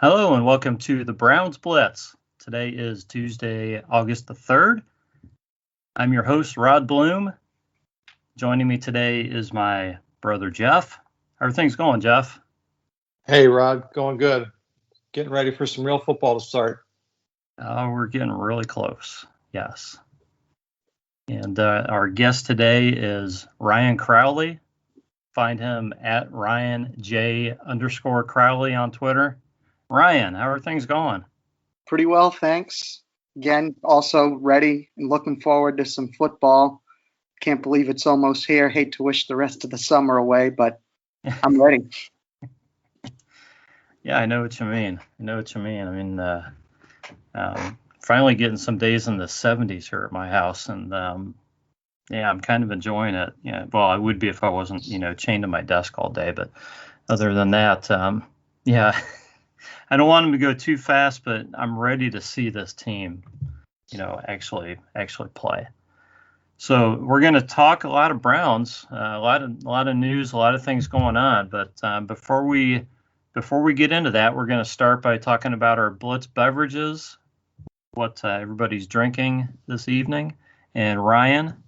Hello and welcome to the Browns Blitz. Today is Tuesday, August the 3rd. I'm your host, Rod Bloom. Joining me today is my brother, Jeff. How are things going, Jeff? Hey, Rod. Going good. Getting ready for some real football to start. We're getting really close, yes. And our guest today is Ryan Crowley. Find him at RyanJ_Crowley on Twitter. Ryan, how are things going? Pretty well, thanks. Again, also ready and looking forward to some football. Can't believe it's almost here. Hate to wish the rest of the summer away, but I'm ready. Yeah, I know what you mean. Finally getting some days in the 70s here at my house, and I'm kind of enjoying it. Yeah, well, I would be if I wasn't, chained to my desk all day. But other than that, I don't want them to go too fast, but I'm ready to see this team, actually play. So we're going to talk a lot of Browns, a lot of news, a lot of things going on. But before we get into that, we're going to start by talking about our Blitz beverages, what everybody's drinking this evening. And Ryan,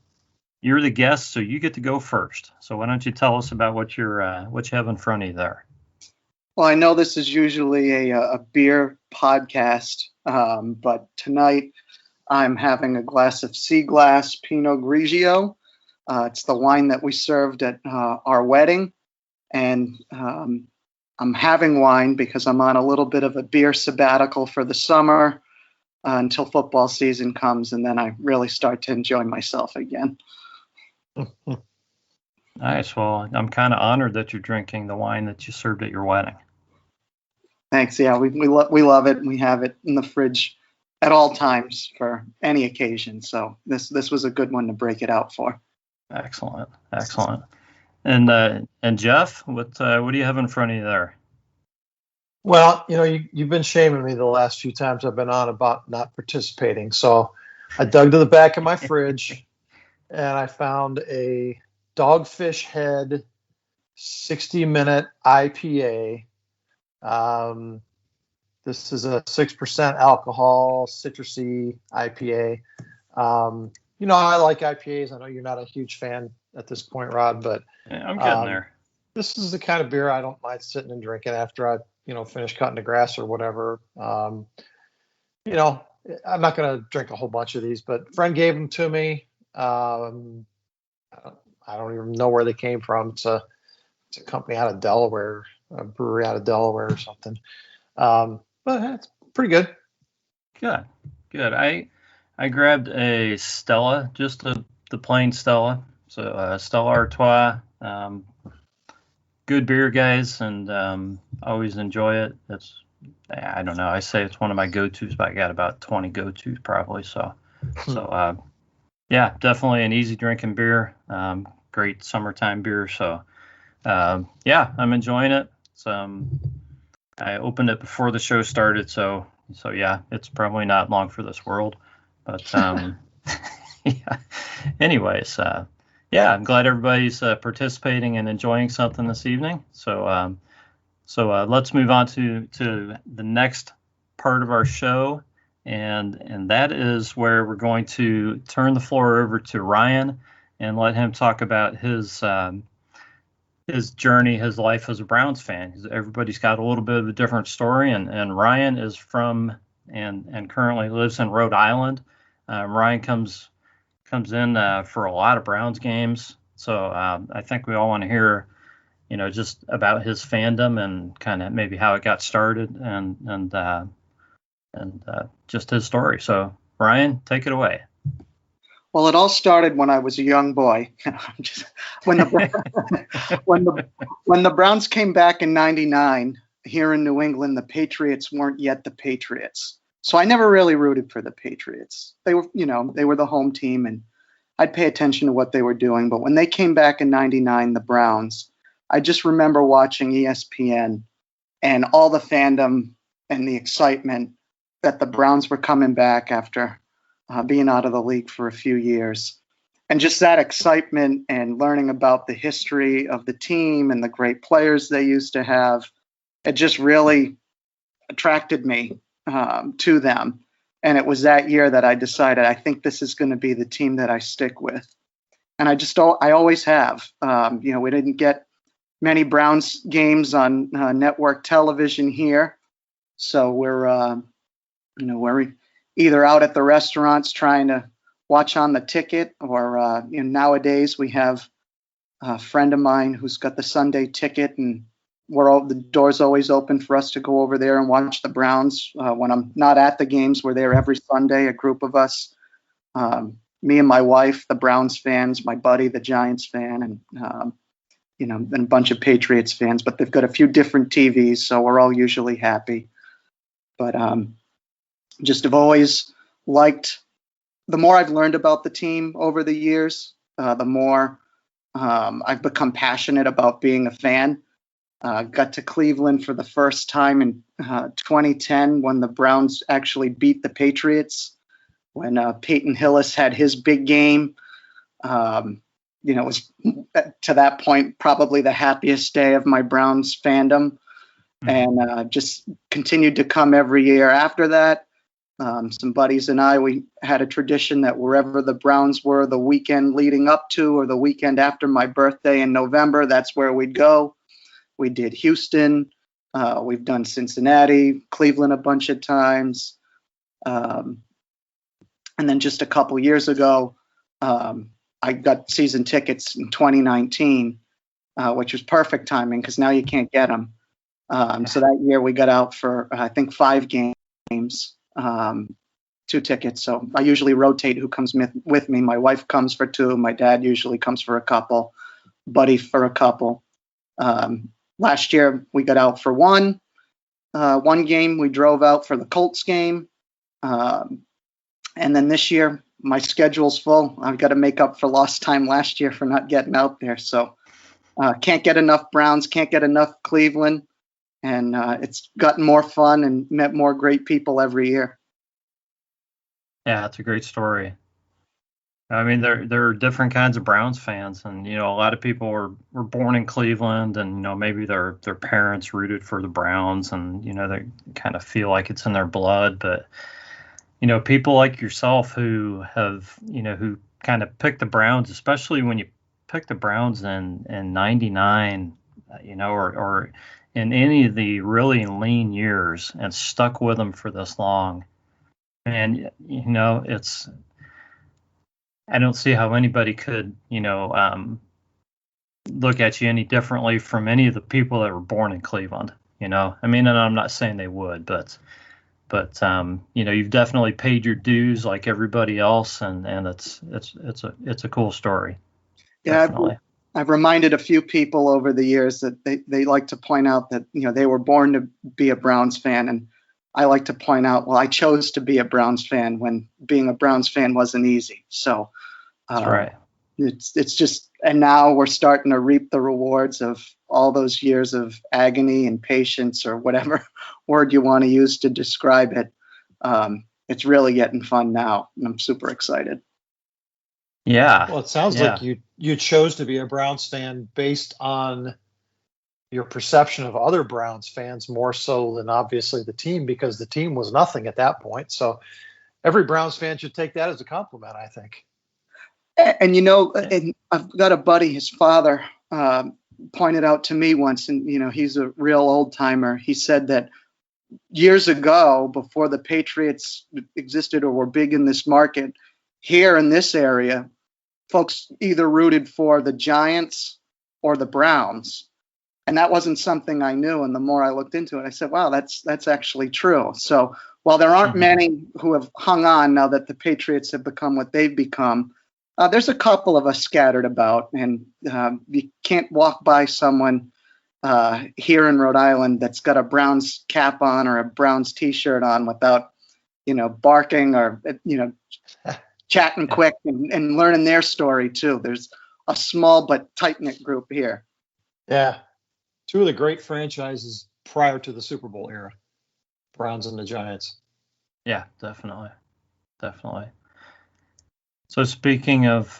you're the guest, so you get to go first. So why don't you tell us about what you have in front of you there? Well, I know this is usually a beer podcast, but tonight I'm having a glass of Sea Glass Pinot Grigio. It's the wine that we served at our wedding, and I'm having wine because I'm on a little bit of a beer sabbatical for the summer until football season comes, and then I really start to enjoy myself again. Nice. Well, I'm kind of honored that you're drinking the wine that you served at your wedding. Thanks. Yeah, we love it. We have it in the fridge at all times for any occasion. So this was a good one to break it out for. Excellent. And Jeff, what do you have in front of you there? Well, you've been shaming me the last few times I've been on about not participating. So I dug to the back of my fridge and I found a Dogfish Head 60-minute IPA. This is a 6% alcohol, citrusy IPA. I like IPAs. I know you're not a huge fan at this point, Rod, but yeah, I'm getting there. This is the kind of beer I don't mind sitting and drinking after I, finish cutting the grass or whatever. I'm not going to drink a whole bunch of these, but a friend gave them to me. I don't even know where they came from. It's a company out of Delaware, a brewery out of Delaware or something. But it's pretty good. Good. I grabbed a Stella, just the plain Stella. So Stella Artois, good beer, guys, and always enjoy it. I don't know. I say it's one of my go-tos, but I got about 20 go-tos probably. So definitely an easy drinking beer. Great summertime beer. So I'm enjoying it. I opened it before the show started, so it's probably not long for this world. But anyways, I'm glad everybody's participating and enjoying something this evening. So let's move on to the next part of our show, and that is where we're going to turn the floor over to Ryan and let him talk about his journey, his life as a Browns fan. Everybody's got a little bit of a different story, and Ryan is from and currently lives in Rhode Island. Ryan comes in for a lot of Browns games, so I think we all want to hear, just about his fandom and kind of maybe how it got started and just his story. So Ryan, take it away. Well, it all started when I was a young boy. When the Browns came back in '99 here in New England, the Patriots weren't yet the Patriots. So I never really rooted for the Patriots. They were the home team, and I'd pay attention to what they were doing. But when they came back in '99, the Browns, I just remember watching ESPN and all the fandom and the excitement that the Browns were coming back after being out of the league for a few years. And just that excitement and learning about the history of the team and the great players they used to have, it just really attracted me to them. And it was that year that I decided, I think this is going to be the team that I stick with. And I always have. We didn't get many Browns games on network television here. So we're either out at the restaurants trying to watch on the ticket, or nowadays we have a friend of mine who's got the Sunday ticket, and the door's always open for us to go over there and watch the Browns. When I'm not at the games, we're there every Sunday, a group of us. Me and my wife, the Browns fans, my buddy, the Giants fan, and and a bunch of Patriots fans. But they've got a few different TVs, so we're all usually happy. But just have always liked. The more I've learned about the team over the years, the more I've become passionate about being a fan. Got to Cleveland for the first time in 2010 when the Browns actually beat the Patriots, when Peyton Hillis had his big game. It was to that point probably the happiest day of my Browns fandom, and just continued to come every year after that. Some buddies and we had a tradition that wherever the Browns were the weekend leading up to or the weekend after my birthday in November, that's where we'd go. We did Houston. We've done Cincinnati, Cleveland a bunch of times. And then just a couple years ago, I got season tickets in 2019, which was perfect timing because now you can't get them. So that year we got out for, I think, 5 games. 2 tickets. So I usually rotate who comes with me. My wife comes for 2. My dad usually comes for a couple. Buddy for a couple. Last year we got out for one game. We drove out for the Colts game. And then this year my schedule's full. I've got to make up for lost time last year for not getting out there. So can't get enough Browns, can't get enough Cleveland. And it's gotten more fun and met more great people every year. Yeah, it's a great story. I mean, there are different kinds of Browns fans, and a lot of people were born in Cleveland, and maybe their parents rooted for the Browns, and they kind of feel like it's in their blood. But people like yourself who have who kind of pick the Browns, especially when you pick the Browns in '99, or in any of the really lean years and stuck with them for this long. And, I don't see how anybody could, look at you any differently from any of the people that were born in Cleveland, I mean, and I'm not saying they would, but you've definitely paid your dues like everybody else. And it's a cool story. Yeah. Definitely. I've reminded a few people over the years that they like to point out that, they were born to be a Browns fan. And I like to point out, well, I chose to be a Browns fan when being a Browns fan wasn't easy. So that's right. It's just, and now we're starting to reap the rewards of all those years of agony and patience, or whatever word you want to use to describe it. It's really getting fun now, and I'm super excited. Yeah. Well, it sounds like you chose to be a Browns fan based on your perception of other Browns fans more so than obviously the team, because the team was nothing at that point. So every Browns fan should take that as a compliment, I think. And and I've got a buddy, his father pointed out to me once, and he's a real old timer. He said that years ago, before the Patriots existed or were big in this market, here in this area, folks either rooted for the Giants or the Browns. And that wasn't something I knew. And the more I looked into it, I said, wow, that's actually true. So while there aren't many who have hung on now that the Patriots have become what they've become, there's a couple of us scattered about. And you can't walk by someone here in Rhode Island that's got a Browns cap on or a Browns T-shirt on without, barking or, chatting quick and learning their story too. There's a small but tight-knit group here. Yeah. 2 of the great franchises prior to the Super Bowl era, Browns and the Giants. Yeah, definitely. So speaking of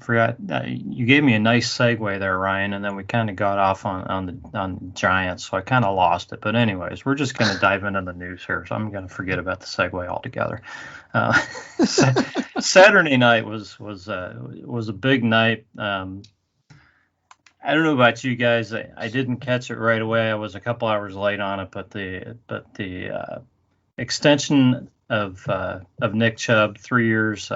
forgot you gave me a nice segue there, Ryan, and then we kind of got off on the Giants, so I kind of lost it. But anyways, we're just going to dive into the news here, so I'm going to forget about the segue altogether. Saturday night was a big night. I don't know about you guys. I didn't catch it right away. I was a couple hours late on it, but the extension of Nick Chubb, 3 years,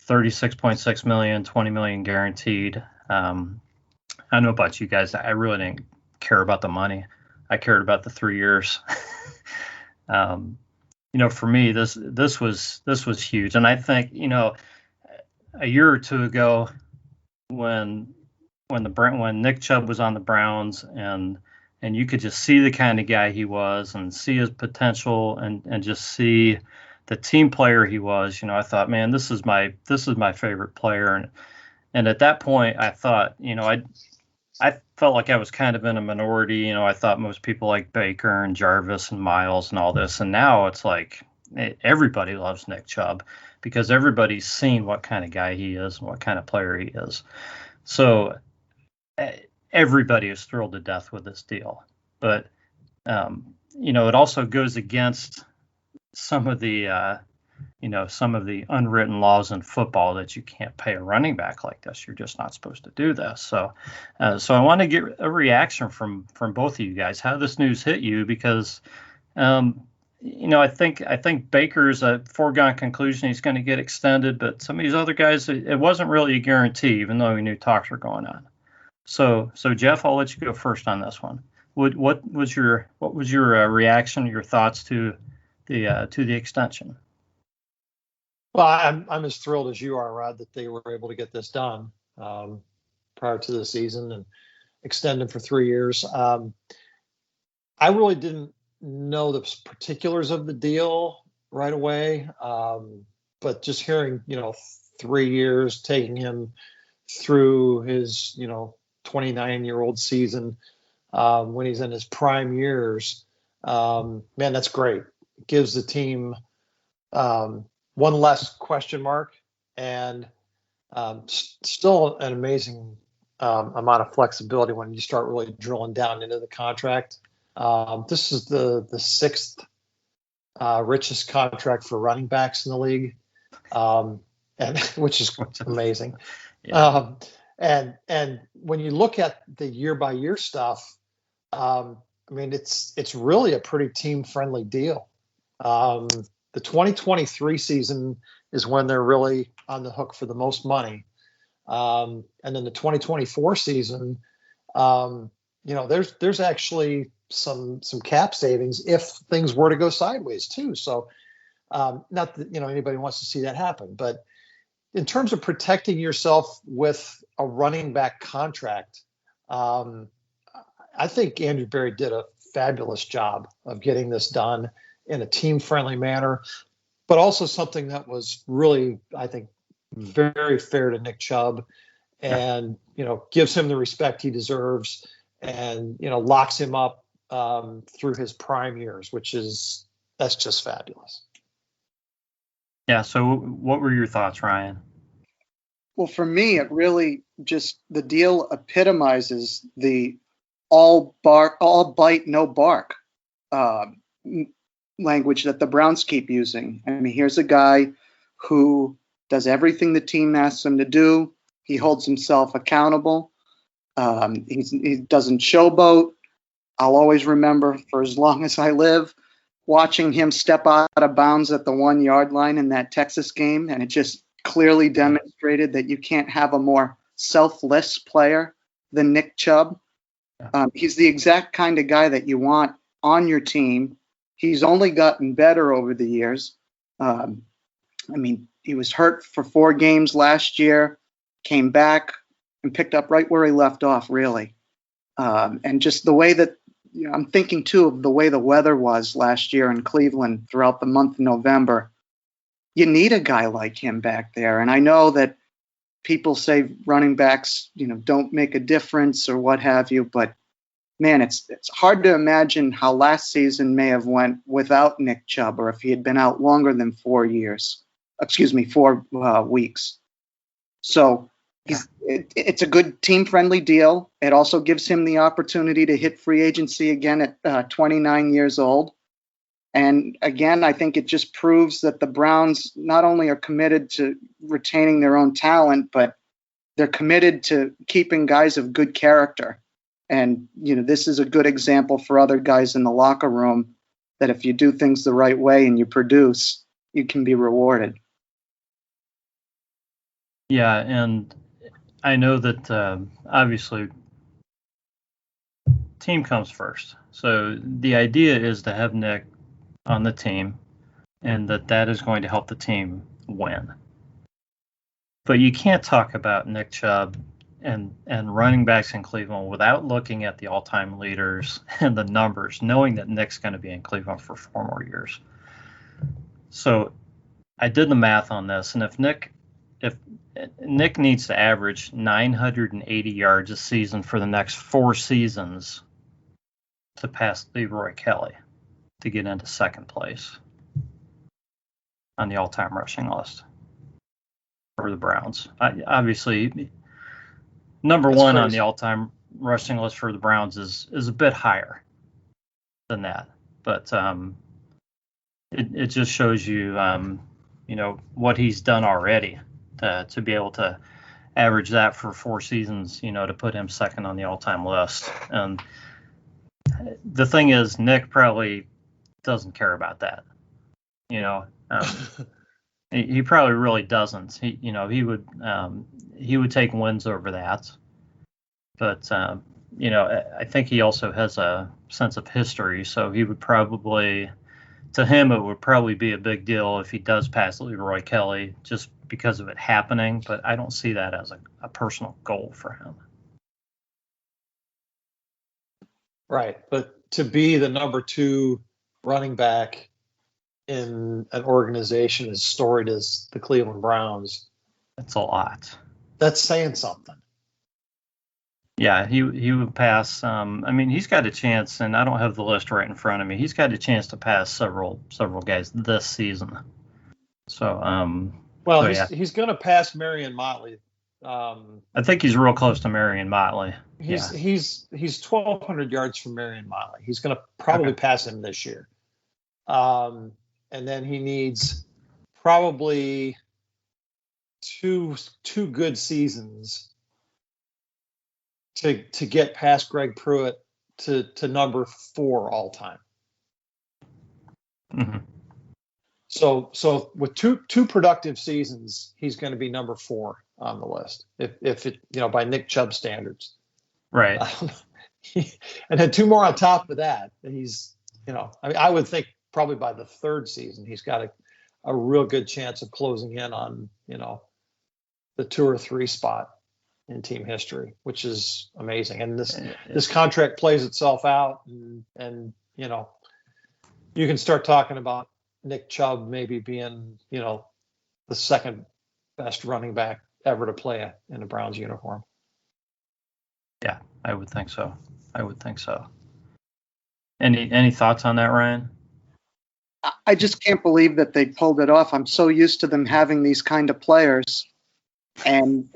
$36.6 million, $20 million guaranteed. I don't know about you guys. I really didn't care about the money. I cared about the 3 years. For me, this was huge, and I think a year or two ago when Nick Chubb was on the Browns and you could just see the kind of guy he was and see his potential and just see the team player he was, I thought, man, this is my favorite player. And at that point I thought, I felt like I was kind of in a minority. I thought most people like Baker and Jarvis and Miles and all this. And now it's like everybody loves Nick Chubb because everybody's seen what kind of guy he is and what kind of player he is. So everybody is thrilled to death with this deal. But, it also goes against some of the unwritten laws in football that you can't pay a running back like this. You're just not supposed to do this. So I want to get a reaction from both of you guys, how this news hit you, because, I think Baker's a foregone conclusion. He's going to get extended, but some of these other guys, it wasn't really a guarantee, even though we knew talks were going on. So Jeff, I'll let you go first on this one. What was your reaction, your thoughts to the extension? Well, I'm as thrilled as you are, Rod, that they were able to get this done prior to the season and extend him for 3 years. I really didn't know the particulars of the deal right away, but just hearing 3 years, taking him through his 29-year-old season when he's in his prime years, man, that's great. It gives the team one less question mark and still an amazing amount of flexibility when you start really drilling down into the contract. This is the sixth richest contract for running backs in the league, and which is amazing. Yeah. And when you look at the year by year stuff, it's really a pretty team friendly deal. The 2023 season is when they're really on the hook for the most money. And then the 2024 season, there's actually some cap savings if things were to go sideways too. So not that, anybody wants to see that happen, but in terms of protecting yourself with a running back contract, I think Andrew Berry did a fabulous job of getting this done in a team-friendly manner, but also something that was really, I think, very fair to Nick Chubb and, gives him the respect he deserves and, locks him up through his prime years, that's just fabulous. Yeah. So what were your thoughts, Ryan? Well, for me, it really just, the deal epitomizes the all bite, no bark language that the Browns keep using. I mean, here's a guy who does everything the team asks him to do. He holds himself accountable. He doesn't showboat. I'll always remember for as long as I live watching him step out of bounds at the 1 yard line in that Texas game. And it just clearly demonstrated that you can't have a more selfless player than Nick Chubb. He's the exact kind of guy that you want on your team. He's only gotten better over the years. He was hurt for 4 games last year, came back and picked up right where he left off, really. And just the way that, I'm thinking too of the way the weather was last year in Cleveland throughout the month of November. You need a guy like him back there. And I know that people say running backs, don't make a difference or what have you, but man, it's hard to imagine how last season may have went without Nick Chubb, or if he had been out longer than 4 weeks. So it's a good team-friendly deal. It also gives him the opportunity to hit free agency again at 29 years old. And again, I think it just proves that the Browns not only are committed to retaining their own talent, but they're committed to keeping guys of good character. And, this is a good example for other guys in the locker room that if you do things the right way and you produce, you can be rewarded. Yeah, and I know that obviously team comes first. So the idea is to have Nick on the team and that is going to help the team win. But you can't talk about Nick Chubb and running backs in Cleveland without looking at the all-time leaders and the numbers, knowing that Nick's going to be in Cleveland for 4 more years. So I did the math on this, and if Nick needs to average 980 yards a season for the next 4 seasons to pass Leroy Kelly to get into second place on the all-time rushing list for the Browns. Obviously, number That's one crazy. on the all-time rushing list for the Browns is a bit higher than that, but it just shows you what he's done already to be able to average that for 4 seasons, to put him second on the all-time list. And the thing is, Nick probably doesn't care about that. He probably really doesn't. He would take wins over that. But I think he also has a sense of history, so he would probably, to him, it would probably be a big deal if he does pass Leroy Kelly just because of it happening. But I don't see that as a personal goal for him. Right, but to be the number 2 running back in an organization as storied as the Cleveland Browns, That's a lot. that's saying something. Yeah, he would pass. He's got a chance, and I don't have the list right in front of me. He's got a chance to pass several guys this season. So, he's going to pass Marion Motley. I think he's real close to Marion Motley. He's 1,200 yards from Marion Motley. He's going to probably pass him this year. And then he needs probably two good seasons to get past Greg Pruitt to number 4 all time. Mm-hmm. So with two productive seasons, he's going to be number 4 on the list if it by Nick Chubb standards. Right. And then 2 more on top of that, and he's I would think probably by the 3rd season he's got a real good chance of closing in on the 2 or 3 spot in team history, which is amazing. And this contract plays itself out, and you can start talking about Nick Chubb maybe being the 2nd best running back ever to play in a Browns uniform. Yeah, I would think so. Any thoughts on that, Ryan? I just can't believe that they pulled it off. I'm so used to them having these kind of players and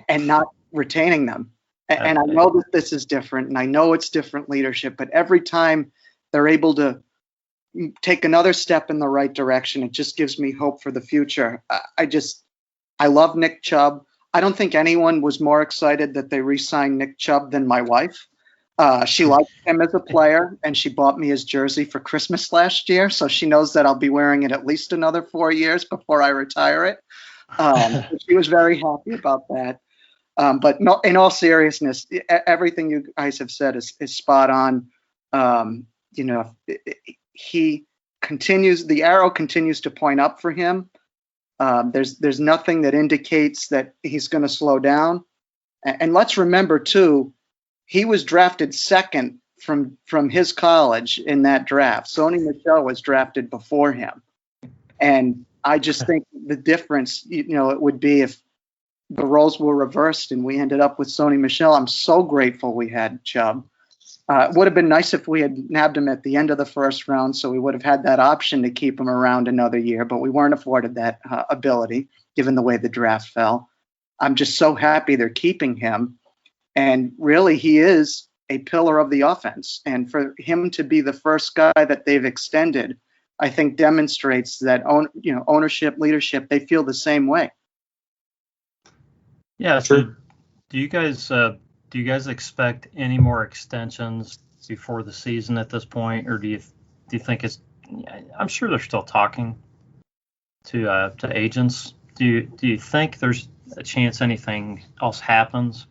not retaining them. And I know that this is different, and I know it's different leadership, but every time they're able to take another step in the right direction, it just gives me hope for the future. I love Nick Chubb. I don't think anyone was more excited that they re-signed Nick Chubb than my wife. She liked him as a player, and she bought me his jersey for Christmas last year, so she knows that I'll be wearing it at least another 4 years before I retire it. She was very happy about that. But no, in all seriousness, everything you guys have said is spot on. He continues, the arrow continues to point up for him. There's nothing that indicates that he's going to slow down. And let's remember too, he was drafted 2nd from his college in that draft. Sony Michel was drafted before him. And I just think the difference, it would be if the roles were reversed and we ended up with Sony Michel. I'm so grateful we had Chubb. It would have been nice if we had nabbed him at the end of the 1st round, so we would have had that option to keep him around another year, but we weren't afforded that ability given the way the draft fell. I'm just so happy they're keeping him. And really, he is a pillar of the offense. And for him to be the first guy that they've extended, I think demonstrates that ownership, leadership, they feel the same way. Yeah. So do you guys expect any more extensions before the season at this point, or do you think it's? I'm sure they're still talking to agents. Do you think there's a chance anything else happens,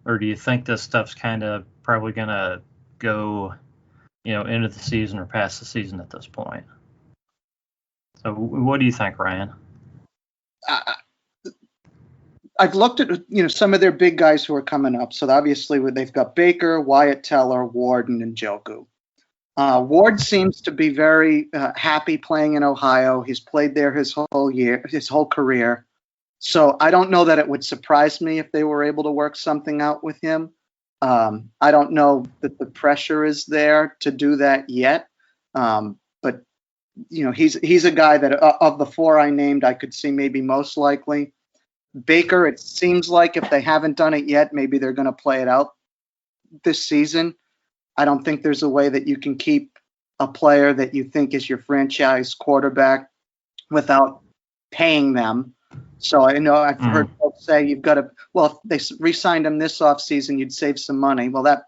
or do you think this stuff's kind of probably gonna go, into the season or past the season at this point? So what do you think, Ryan? I've looked at some of their big guys who are coming up. So obviously they've got Baker, Wyatt Teller, Warden, and Njoku. Ward seems to be very happy playing in Ohio. He's played there his whole career. So I don't know that it would surprise me if they were able to work something out with him. I don't know that the pressure is there to do that yet. But he's a guy that of the four I named, I could see maybe most likely. Baker, it seems like if they haven't done it yet, maybe they're going to play it out this season. I don't think there's a way that you can keep a player that you think is your franchise quarterback without paying them. So I know I've heard folks say you've got to, well, if they re-signed him this offseason, you'd save some money. Well, that,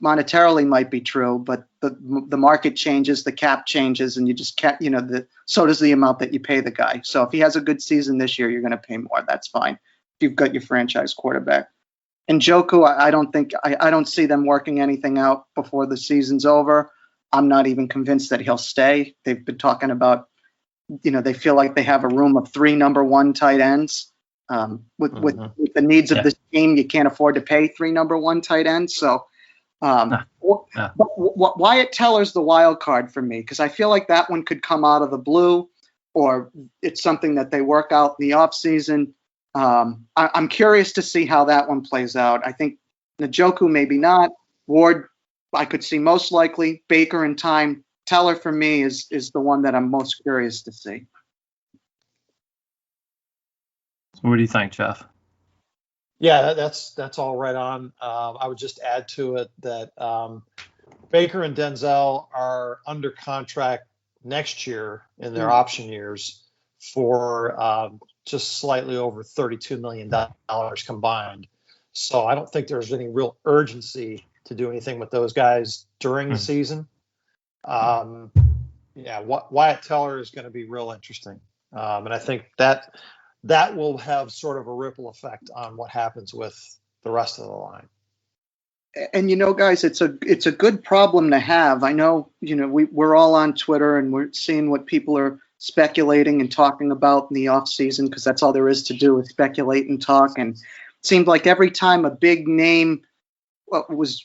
monetarily might be true, but the market changes, the cap changes, and you just can't, so does the amount that you pay the guy. So if he has a good season this year, you're going to pay more. That's fine. If you've got your franchise quarterback. And Njoku, I don't see them working anything out before the season's over. I'm not even convinced that he'll stay. They've been talking about, they feel like they have a room of 3 number 1 tight ends. With the needs of this team, you can't afford to pay 3 number 1 tight ends. So, but Wyatt Teller's the wild card for me, because I feel like that one could come out of the blue, or it's something that they work out in the offseason. I'm curious to see how that one plays out. I think Njoku maybe not. Ward, I could see most likely. Baker in time. Teller for me is the one that I'm most curious to see. So what do you think, Jeff? Yeah, that's all right on. I would just add to it that Baker and Denzel are under contract next year in their option years for just slightly over $32 million combined. So I don't think there's any real urgency to do anything with those guys during the season. Wyatt Teller is going to be real interesting. And I think that will have sort of a ripple effect on what happens with the rest of the line. And guys, it's a good problem to have. I know, we're all on Twitter and we're seeing what people are speculating and talking about in the off season, because that's all there is to do is speculate and talk. And it seemed like every time a big name was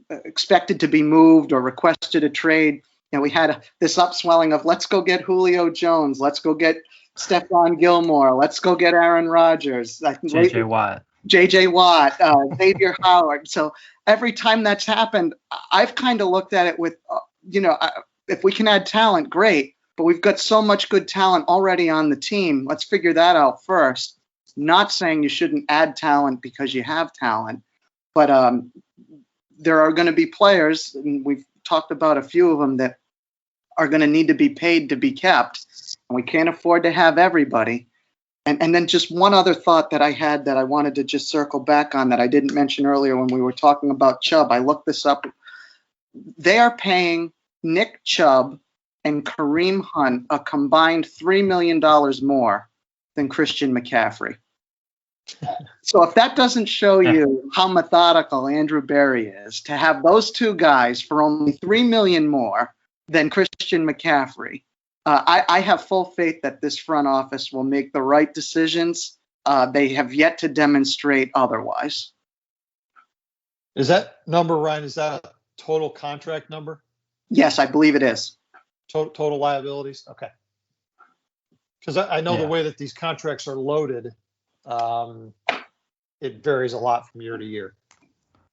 expected to be moved or requested a trade, we had this upswelling of let's go get Julio Jones, let's go get Stephon Gilmore, let's go get Aaron Rodgers, J.J. Watt, Xavier Howard. So every time that's happened, I've kind of looked at it with, if we can add talent, great. But we've got so much good talent already on the team. Let's figure that out first. Not saying you shouldn't add talent because you have talent, but there are going to be players, and we've talked about a few of them, that are going to need to be paid to be kept. And we can't afford to have everybody. And then just one other thought that I had that I wanted to just circle back on that I didn't mention earlier when we were talking about Chubb. I looked this up. They are paying Nick Chubb and Kareem Hunt a combined $3 million more than Christian McCaffrey. So if that doesn't show you how methodical Andrew Berry is to have those two guys for only $3 million more than Christian McCaffrey, I have full faith that this front office will make the right decisions. They have yet to demonstrate otherwise. Is that number, Ryan, is that a total contract number? Yes, I believe it is. Total liabilities? Okay. Because I know the way that these contracts are loaded, it varies a lot from year to year.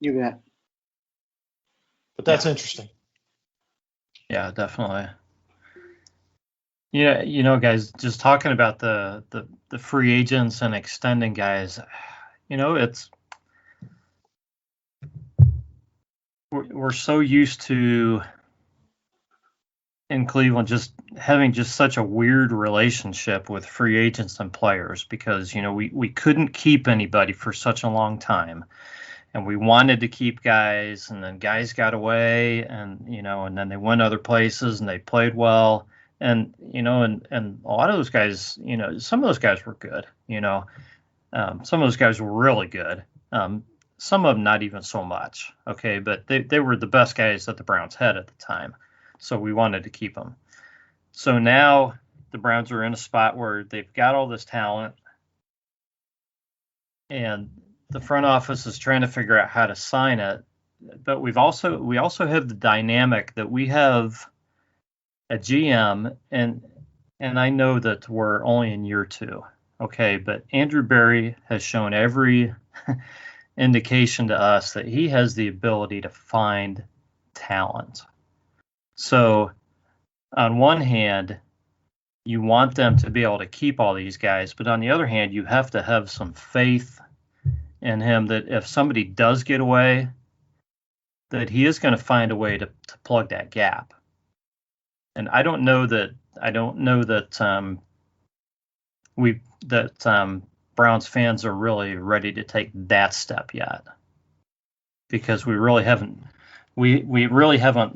You bet. But that's interesting. Yeah, definitely. Guys, just talking about the free agents and extending guys, it's we're so used to in Cleveland just having just such a weird relationship with free agents and players because we couldn't keep anybody for such a long time, and we wanted to keep guys, and then guys got away, and then they went other places and they played well. And a lot of those guys, some of those guys were good. Some of those guys were really good. Some of them not even so much. Okay, but they were the best guys that the Browns had at the time, so we wanted to keep them. So now the Browns are in a spot where they've got all this talent, and the front office is trying to figure out how to sign it. But we also have the dynamic that we have a GM, and I know that we're only in year 2, okay, but Andrew Berry has shown every indication to us that he has the ability to find talent. So on one hand, you want them to be able to keep all these guys, but on the other hand, you have to have some faith in him that if somebody does get away, that he is going to find a way to plug that gap. And I don't know that Browns fans are really ready to take that step yet, because we really haven't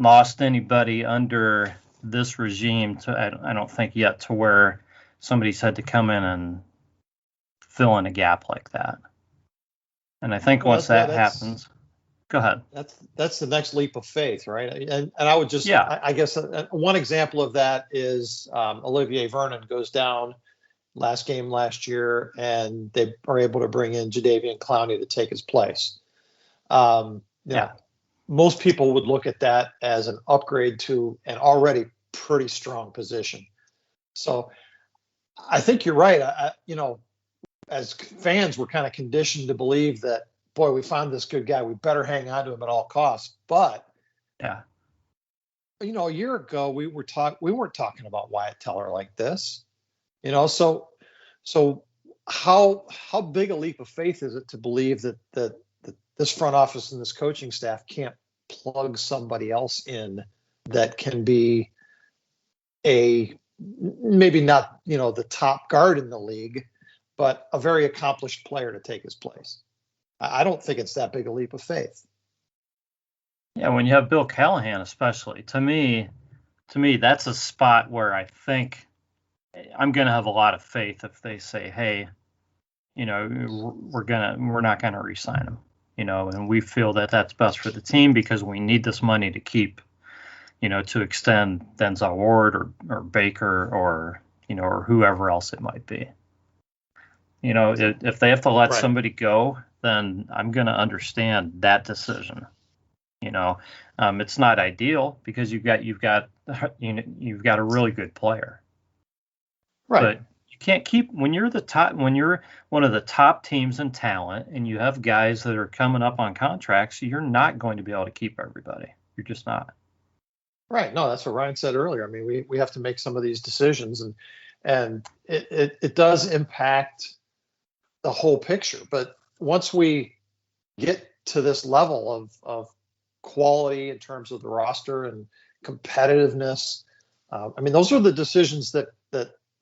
lost anybody under this regime I don't think yet to where somebody's had to come in and fill in a gap like that. And I think once that happens, go ahead. That's the next leap of faith, right? And I would just, I guess one example of that is Olivier Vernon goes down last game last year, and they are able to bring in Jadeveon Clowney to take his place. Most people would look at that as an upgrade to an already pretty strong position. So I think you're right. As fans, we're kind of conditioned to believe that, boy, we found this good guy, we better hang on to him at all costs. But a year ago we weren't talking about Wyatt Teller like this. So how big a leap of faith is it to believe that this front office and this coaching staff can't plug somebody else in that can be maybe not the top guard in the league, but a very accomplished player to take his place? I don't think it's that big a leap of faith. Yeah, when you have Bill Callahan, especially, to me, that's a spot where I think I'm going to have a lot of faith if they say, hey, we're not going to re-sign him, and we feel that that's best for the team because we need this money to keep, to extend Denzel Ward or Baker or whoever else it might be. If they have to let somebody go, then I'm going to understand that decision. It's not ideal because you've got a really good player, right? But you can't keep when you're one of the top teams in talent and you have guys that are coming up on contracts. You're not going to be able to keep everybody. You're just not. Right. No, that's what Ryan said earlier. I mean, we have to make some of these decisions, and it does impact the whole picture. But once we get to this level of quality in terms of the roster and competitiveness, those are the decisions that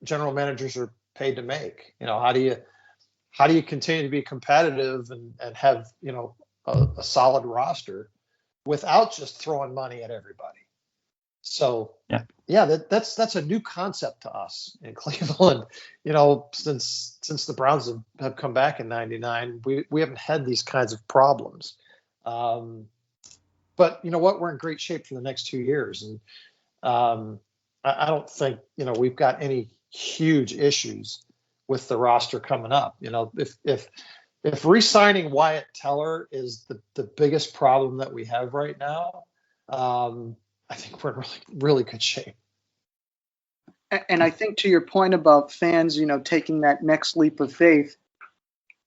general managers are paid to make. How do you continue to be competitive and have a solid roster without just throwing money at everybody? So that's a new concept to us in Cleveland. Since the Browns have come back in '99, we haven't had these kinds of problems. But you know what? We're in great shape for the next 2 years, and I don't think we've got any huge issues with the roster coming up. If re-signing Wyatt Teller is the biggest problem that we have right now, I think we're in really, really good shape. And I think to your point about fans, taking that next leap of faith,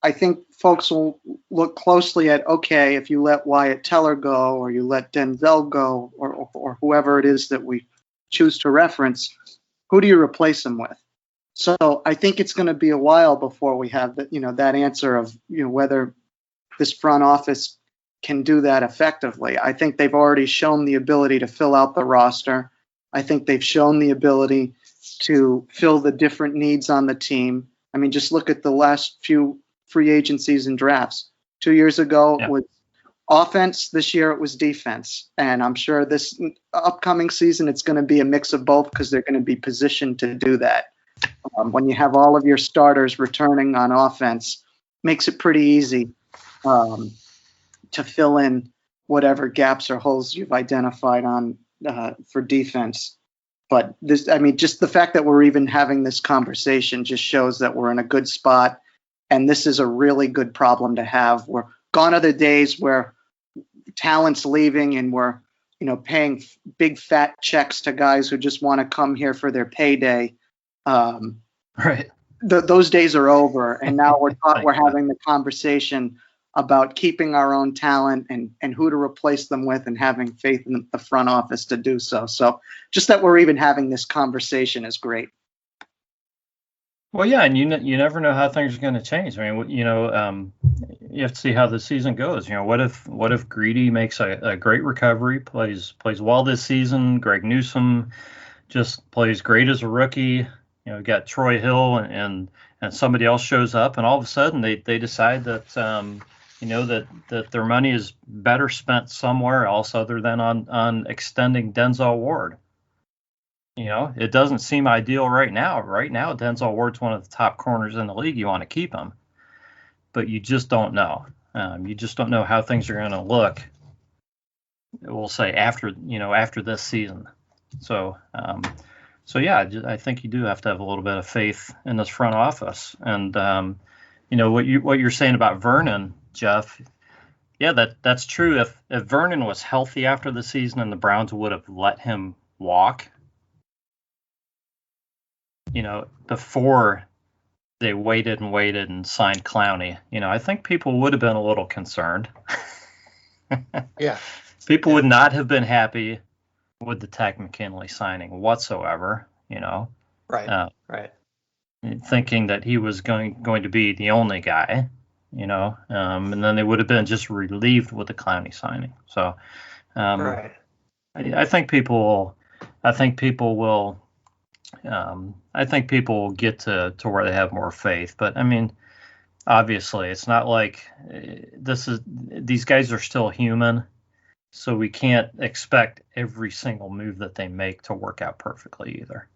I think folks will look closely at, okay, if you let Wyatt Teller go or you let Denzel go or whoever it is that we choose to reference, Who do you replace him with? So I think it's going to be a while before we have that answer of whether this front office can do that effectively. I think they've already shown the ability to fill out the roster. I think they've shown the ability to fill the different needs on the team. I mean, just look at the last few free agencies and drafts. 2 years ago it was offense. This year it was defense. And I'm sure this upcoming season it's going to be a mix of both because they're going to be positioned to do that. When you have all of your starters returning on offense, makes it pretty easy to fill in whatever gaps or holes you've identified on for defense. But just the fact that we're even having this conversation just shows that we're in a good spot, and this is a really good problem to have. We're gone are the days where talent's leaving and we're paying big fat checks to guys who just want to come here for their payday. Right. Those days are over, and now we're having the conversation about keeping our own talent and who to replace them with, and having faith in the front office to do so. So just that we're even having this conversation is great. Well, yeah, and you never know how things are going to change. I mean, you have to see how the season goes. What if Greedy makes a great recovery, plays well this season? Greg Newsome just plays great as a rookie. Got Troy Hill and somebody else shows up, and all of a sudden they decide that that their money is better spent somewhere else other than on extending Denzel Ward. It doesn't seem ideal right now. Right now, Denzel Ward's one of the top corners in the league. You want to keep him, but you just don't know. You just don't know how things are going to look. We'll say after this season. So yeah, I think you do have to have a little bit of faith in this front office. And what you're saying about Vernon, Jeff. Yeah, that's true. If Vernon was healthy after the season and the Browns would have let him walk, before they waited and signed Clowney, I think people would have been a little concerned. Yeah. People would not have been happy with the Tech McKinley signing whatsoever, Right. Right. Thinking that he was going to be the only guy, and then they would have been just relieved with the Clowney signing. So, right. I think people will get to where they have more faith. But I mean, obviously, it's not like these guys are still human. So we can't expect every single move that they make to work out perfectly either.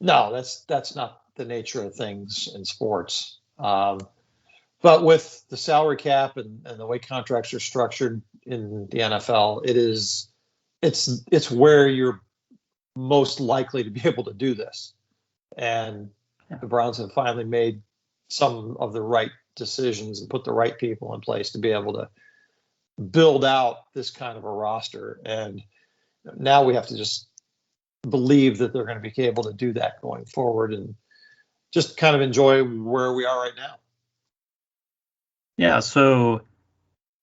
No, that's not the nature of things in sports. But with the salary cap and the way contracts are structured in the NFL, it's where you're most likely to be able to do this. And the Browns have finally made some of the right decisions and put the right people in place to be able to build out this kind of a roster. And now we have to just believe that they're going to be able to do that going forward and just kind of enjoy where we are right now. Yeah. So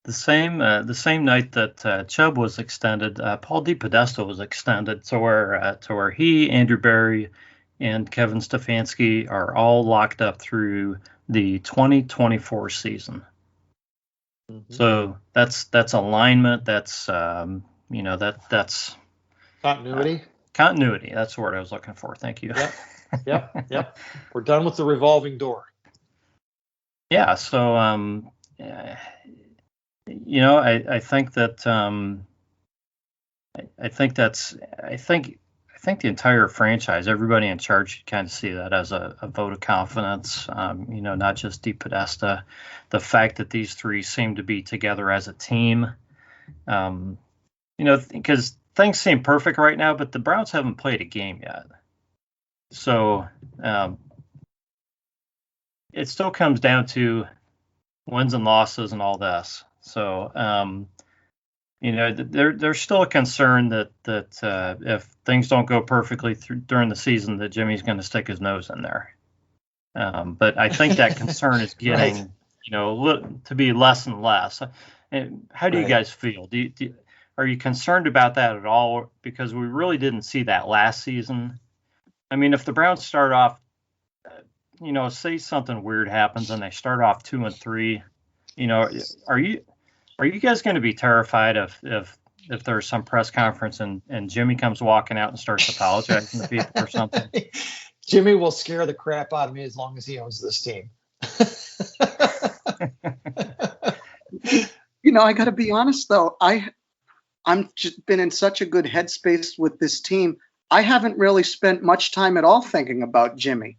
the same night that Chubb was extended, Paul DePodesta was extended to where he, Andrew Berry, and Kevin Stefanski are all locked up through the 2024 season. Mm-hmm. So that's alignment. That's that's continuity. Continuity. That's the word I was looking for. Thank you. Yep. We're done with the revolving door. Yeah. So I think the entire franchise, everybody in charge should kind of see that as a vote of confidence. Not just DePodesta. The fact that these three seem to be together as a team, because things seem perfect right now, but the Browns haven't played a game yet. So it still comes down to wins and losses and all this. So, there's still a concern that if things don't go perfectly during the season, that Jimmy's going to stick his nose in there. But I think that concern is getting, to be less and less. And how do you guys feel? Are you concerned about that at all? Because we really didn't see that last season. I mean, if the Browns start off, say something weird happens and they start off 2-3, are you guys going to be terrified if there's some press conference and Jimmy comes walking out and starts apologizing to people or something? Jimmy will scare the crap out of me as long as he owns this team. I got to be honest though. I'm just been in such a good headspace with this team. I haven't really spent much time at all thinking about Jimmy,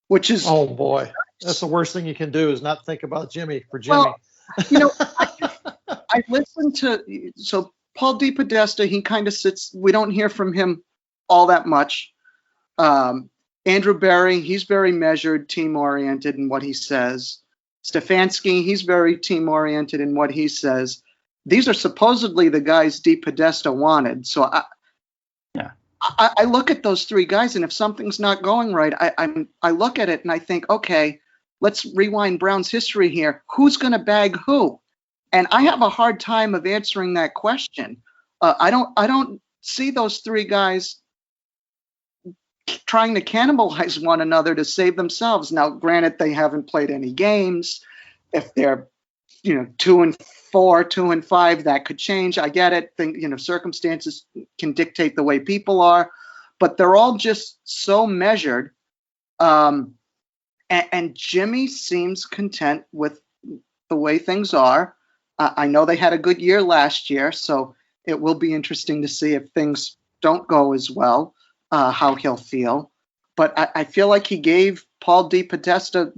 which is, oh boy, that's the worst thing you can do is not think about Jimmy for Jimmy. Well, I listened to, so Paul DePodesta, he kind of sits, we don't hear from him all that much. Andrew Berry, he's very measured, team-oriented in what he says. Stefanski, he's very team-oriented in what he says. These are supposedly the guys DePodesta wanted. So I look at those three guys, and if something's not going right, I look at it and I think, okay, let's rewind Browns history here. Who's going to bag who? And I have a hard time of answering that question. I don't see those three guys trying to cannibalize one another to save themselves. Now, granted, they haven't played any games. If they're 2-4, 2-5, that could change. I get it. Circumstances can dictate the way people are, but they're all just so measured. And Jimmy seems content with the way things are. I know they had a good year last year, so it will be interesting to see if things don't go as well, how he'll feel. But I feel like he gave Paul DePodesta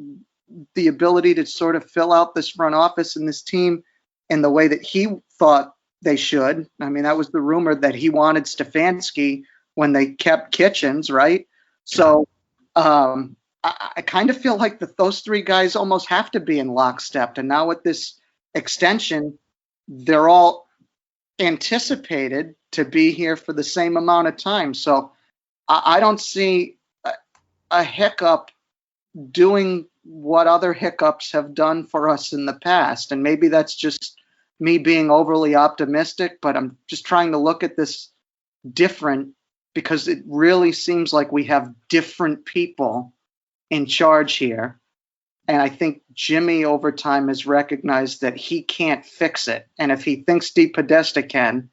the ability to sort of fill out this front office and this team in the way that he thought they should. I mean, that was the rumor that he wanted Stefanski when they kept Kitchens, right? So I kind of feel like those three guys almost have to be in lockstep. And now with this extension, they're all anticipated to be here for the same amount of time. So I don't see a hiccup doing what other hiccups have done for us in the past. And maybe that's just me being overly optimistic, but I'm just trying to look at this different because it really seems like we have different people in charge here. And I think Jimmy over time has recognized that he can't fix it. And if he thinks DePodesta can,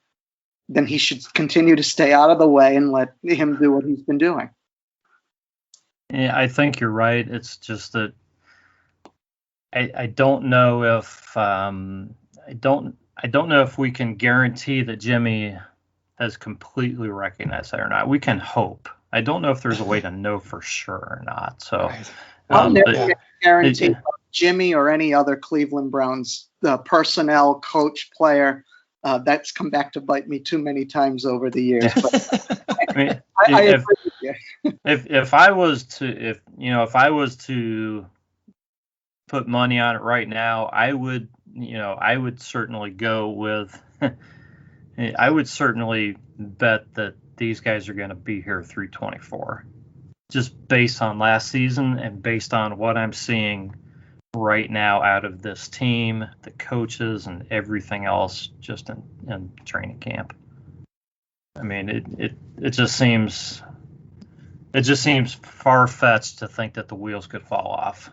then he should continue to stay out of the way and let him do what he's been doing. Yeah, I think you're right. It's just that I don't know if I don't know if we can guarantee that Jimmy has completely recognized that or not. We can hope. I don't know if there's a way to know for sure or not. So I'll never guarantee Jimmy or any other Cleveland Browns personnel, coach, player. That's come back to bite me too many times over the years. But I agree with you. If I was to put money on it right now, I would certainly go with I would certainly bet that these guys are going to be here through 24, just based on last season and based on what I'm seeing right now out of this team, the coaches and everything else just in training camp. I mean, it just seems far-fetched to think that the wheels could fall off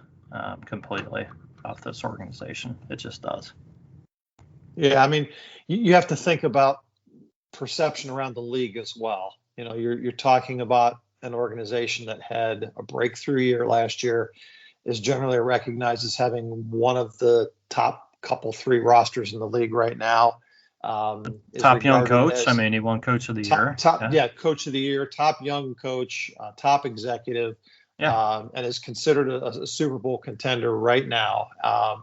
completely off this organization. It just does. Yeah, I mean, you have to think about perception around the league as well. You're talking about an organization that had a breakthrough year last year, is generally recognized as having one of the top three rosters in the league right now. Top young coach. I mean, he won Coach of the Year. Coach of the Year, top young coach, top executive, and is considered a Super Bowl contender right now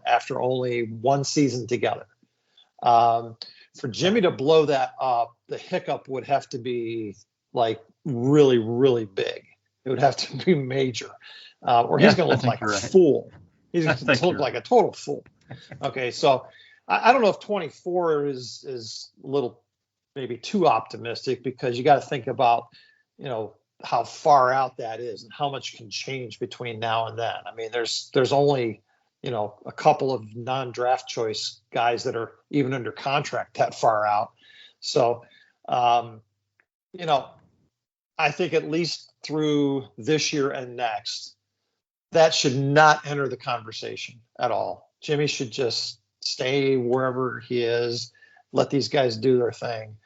after only one season together. For Jimmy to blow that up, the hiccup would have to be like really, really big. It would have to be major, or he's going to look like a fool. He's going to look like a total fool. Okay, so I don't know if 24 is a little maybe too optimistic, because you got to think about, how far out that is and how much can change between now and then. I mean, there's only, a couple of non-draft choice guys that are even under contract that far out. So, I think at least through this year and next, that should not enter the conversation at all. Jimmy should just stay wherever he is, let these guys do their thing,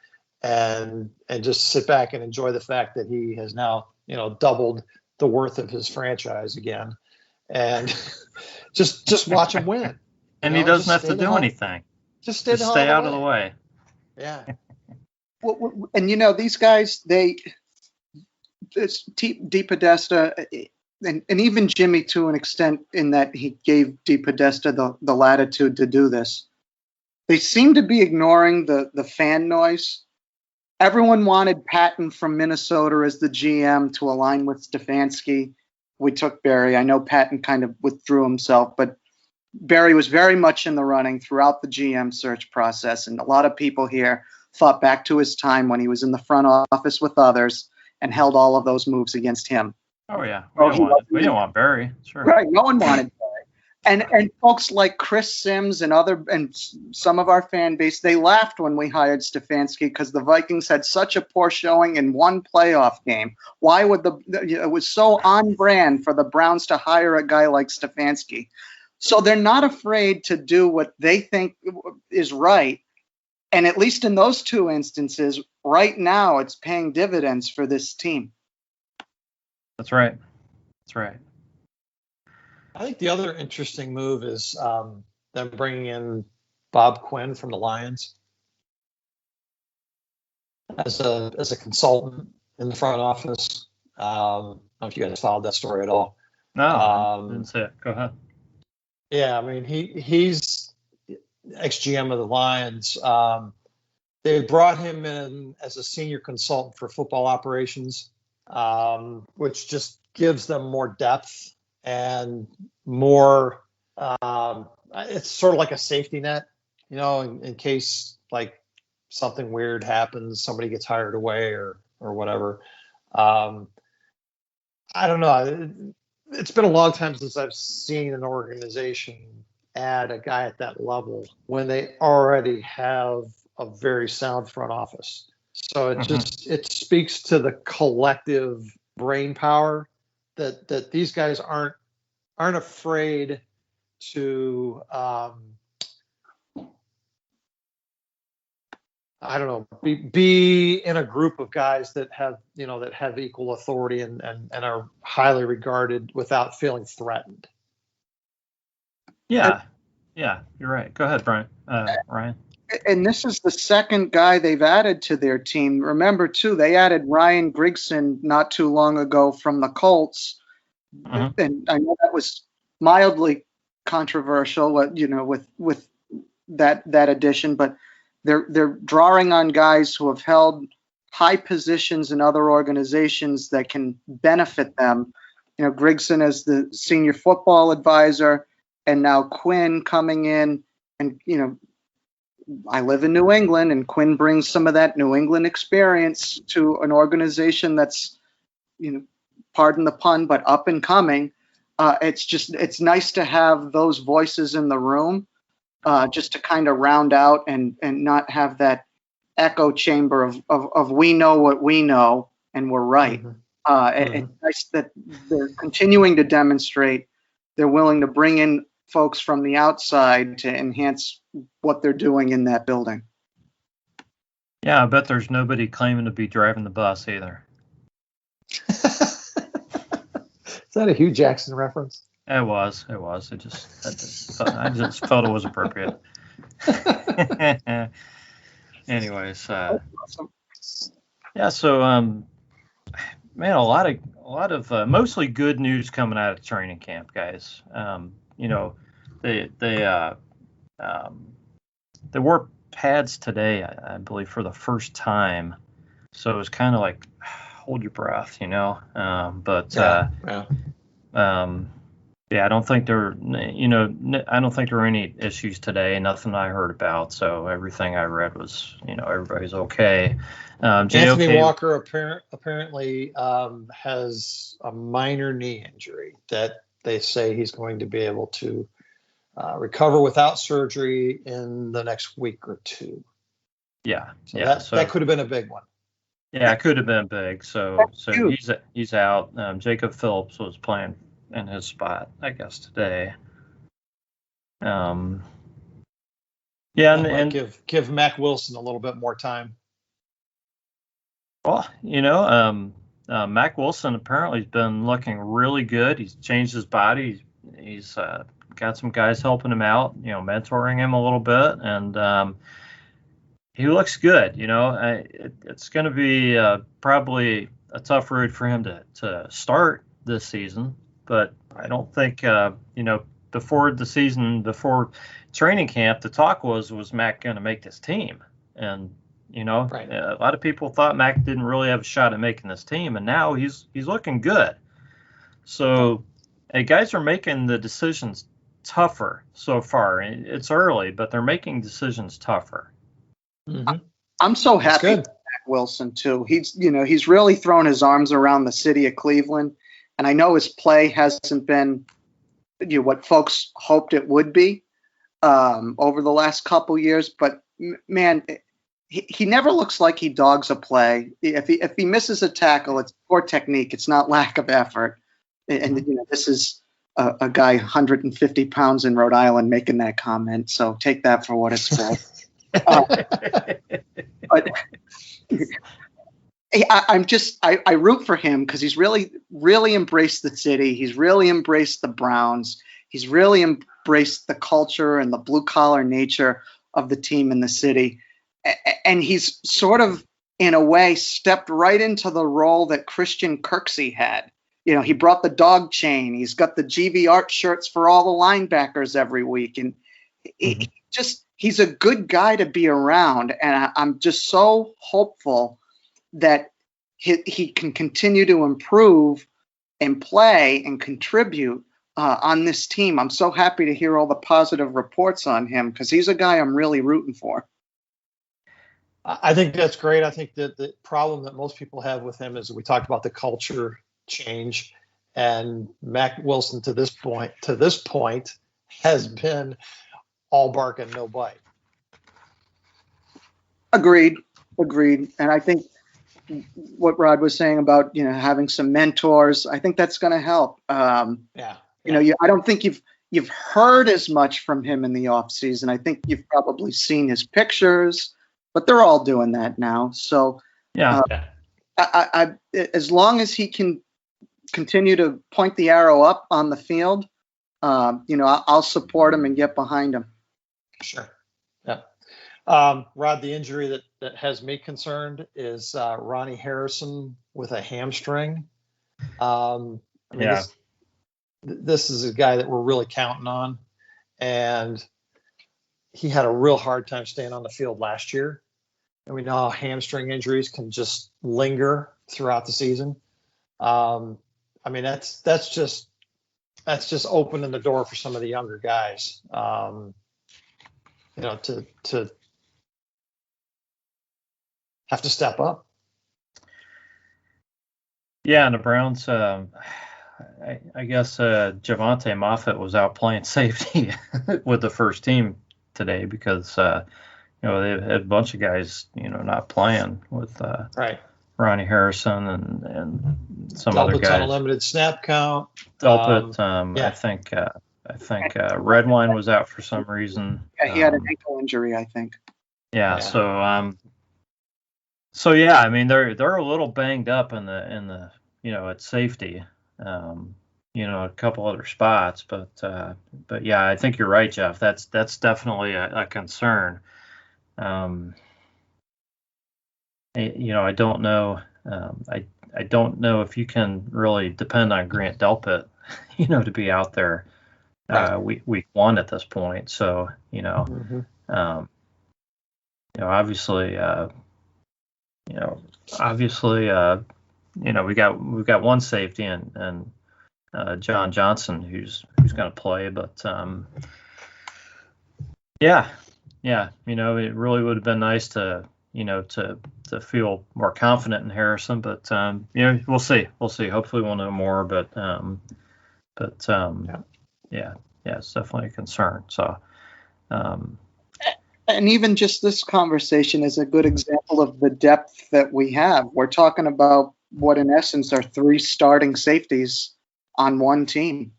and just sit back and enjoy the fact that he has now, doubled the worth of his franchise again, and just watch him win. And he doesn't have to do anything. Just stay out of the way. Yeah. Well, and these guys, DePodesta, and even Jimmy to an extent, in that he gave DePodesta the latitude to do this. They seem to be ignoring the fan noise. Everyone wanted Patton from Minnesota as the GM to align with Stefanski. We took Barry. I know Patton kind of withdrew himself, but Barry was very much in the running throughout the GM search process, and a lot of people here thought back to his time when he was in the front office with others and held all of those moves against him. Oh yeah, we didn't want Barry. Sure. Right, no one wanted Barry, and folks like Chris Sims and some of our fan base, they laughed when we hired Stefanski because the Vikings had such a poor showing in one playoff game. Why would it was so on brand for the Browns to hire a guy like Stefanski? So they're not afraid to do what they think is right. And at least in those two instances, right now, it's paying dividends for this team. That's right. I think the other interesting move is them bringing in Bob Quinn from the Lions as a consultant in the front office. I don't know if you guys followed that story at all. No, didn't see it. Go ahead. Yeah, I mean, he's ex-GM of the Lions. They brought him in as a senior consultant for football operations, which just gives them more depth and more. It's sort of like a safety net, in case like something weird happens, somebody gets hired away or whatever. I don't know. It's been a long time since I've seen an organization add a guy at that level when they already have a very sound front office. So it speaks to the collective brain power that these guys aren't afraid to be in a group of guys that have equal authority and are highly regarded without feeling threatened. Yeah, you're right. Go ahead, Ryan. And this is the second guy they've added to their team. Remember, too, they added Ryan Grigson not too long ago from the Colts. And I know that was mildly controversial, with that addition. But they're drawing on guys who have held high positions in other organizations that can benefit them. Grigson as the senior football advisor, and now Quinn coming in, and I live in New England, and Quinn brings some of that New England experience to an organization that's, pardon the pun, but up and coming. It's nice to have those voices in the room, just to kind of round out and not have that echo chamber of we know what we know and we're right. It's nice that they're continuing to demonstrate they're willing to bring in folks from the outside to enhance what they're doing in that building. Yeah, I bet there's nobody claiming to be driving the bus either. Is that a Hugh Jackson reference? It was. I just felt it was appropriate. Anyways, yeah. So, man, a lot of mostly good news coming out of training camp, guys. They wore pads today, I believe, for the first time. So it was kind of like, hold your breath, I don't think there were any issues today. Nothing I heard about. So everything I read was, everybody's okay. Anthony Walker apparently has a minor knee injury that they say he's going to be able to recover without surgery in the next week or two. Yeah. So that could have been a big one. Yeah, it could have been big. So Huge. he's out. Jacob Phillips was playing in his spot, I guess, today. Yeah, That might and give Mac Wilson a little bit more time. well, Mac Wilson apparently has been looking really good. He's changed his body. He's got some guys helping him out, mentoring him a little bit, and he looks good. It's going to be probably a tough road for him to start this season, but I don't think before the season, before training camp, the talk was Mac going to make this team, and Right. a lot of people thought Mac didn't really have a shot at making this team, and now he's looking good. So, hey, guys are making the decisions tougher so far. It's early, but they're making decisions tougher. Mm-hmm. I'm so happy with Mac Wilson too. He's really thrown his arms around the city of Cleveland, and I know his play hasn't been what folks hoped it would be over the last couple years. But man, he never looks like he dogs a play. If he misses a tackle, it's poor technique. It's not lack of effort. And this is a guy 150 pounds in Rhode Island making that comment. So take that for what it's worth. But I root for him because he's really, really embraced the city. He's really embraced the Browns. He's really embraced the culture and the blue collar nature of the team in the city. And he's sort of, in a way, stepped right into the role that Christian Kirksey had. He brought the dog chain. He's got the GV Art shirts for all the linebackers every week. And he's a good guy to be around. And I'm just so hopeful that he can continue to improve and play and contribute on this team. I'm so happy to hear all the positive reports on him because he's a guy I'm really rooting for. I think that's great. I think that the problem that most people have with him is we talked about the culture change, and Mac Wilson to this point has been all bark and no bite. Agreed. And I think what Rod was saying about having some mentors, I think that's going to help. I don't think you've heard as much from him in the off season. I think you've probably seen his pictures, but they're all doing that now. So I as long as he can continue to point the arrow up on the field, I'll support him and get behind him. Sure. Yeah. Rod, the injury that has me concerned is Ronnie Harrison with a hamstring. This is a guy that we're really counting on, and he had a real hard time staying on the field last year. And we know how hamstring injuries can just linger throughout the season. That's just opening the door for some of the younger guys, to have to step up. Yeah, and the Browns, I guess Javonte Moffett was out playing safety with the first team today because they had a bunch of guys not playing with Ronnie Harrison and some Delpit's other guys. On a limited snap count. Delpit, I think Redwine was out for some reason. Yeah, he had an ankle injury, I think. Yeah. So they're a little banged up in the at safety. A couple other spots, but yeah, I think you're right, Jeff. That's definitely a concern. I don't know. I don't know if you can really depend on Grant Delpit, to be out there week one at this point. So obviously, we've got one safety and John Johnson who's going to play, but it really would have been nice to feel more confident in Harrison, but we'll see. Hopefully we'll know more, but it's definitely a concern. So And even just this conversation is a good example of the depth that we have. We're talking about what, in essence, are 3 starting safeties on one team.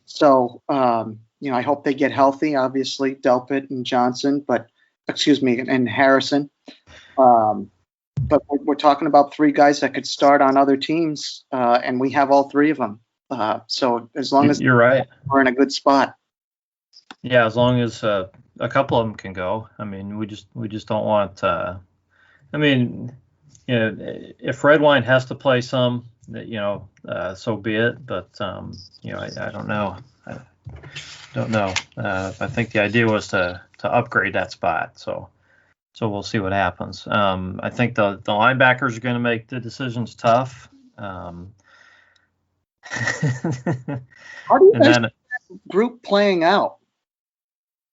So, I hope they get healthy, obviously, Delpit and Johnson, and Harrison. But we're talking about 3 guys that could start on other teams, and we have all 3 of them. So as long as you're right, we're in a good spot. Yeah, as long as a couple of them can go. I mean, we just don't want. If Redwine has to play some, so be it. But I don't know. I don't know. I think the idea was to upgrade that spot. So we'll see what happens. I think the linebackers are going to make the decisions tough. How do you guys see that group playing out?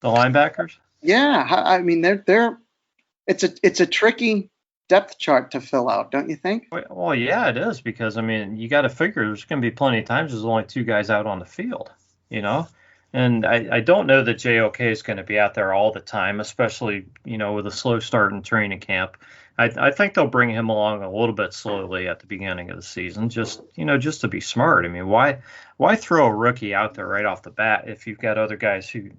The linebackers? Yeah, I mean it's a tricky depth chart to fill out, don't you think? Well, yeah, it is, because you got to figure there's going to be plenty of times there's only 2 guys out on the field, And I don't know that JOK is going to be out there all the time, especially with a slow start in training camp. I think they'll bring him along a little bit slowly at the beginning of the season, just to be smart. Why throw a rookie out there right off the bat if you've got other guys who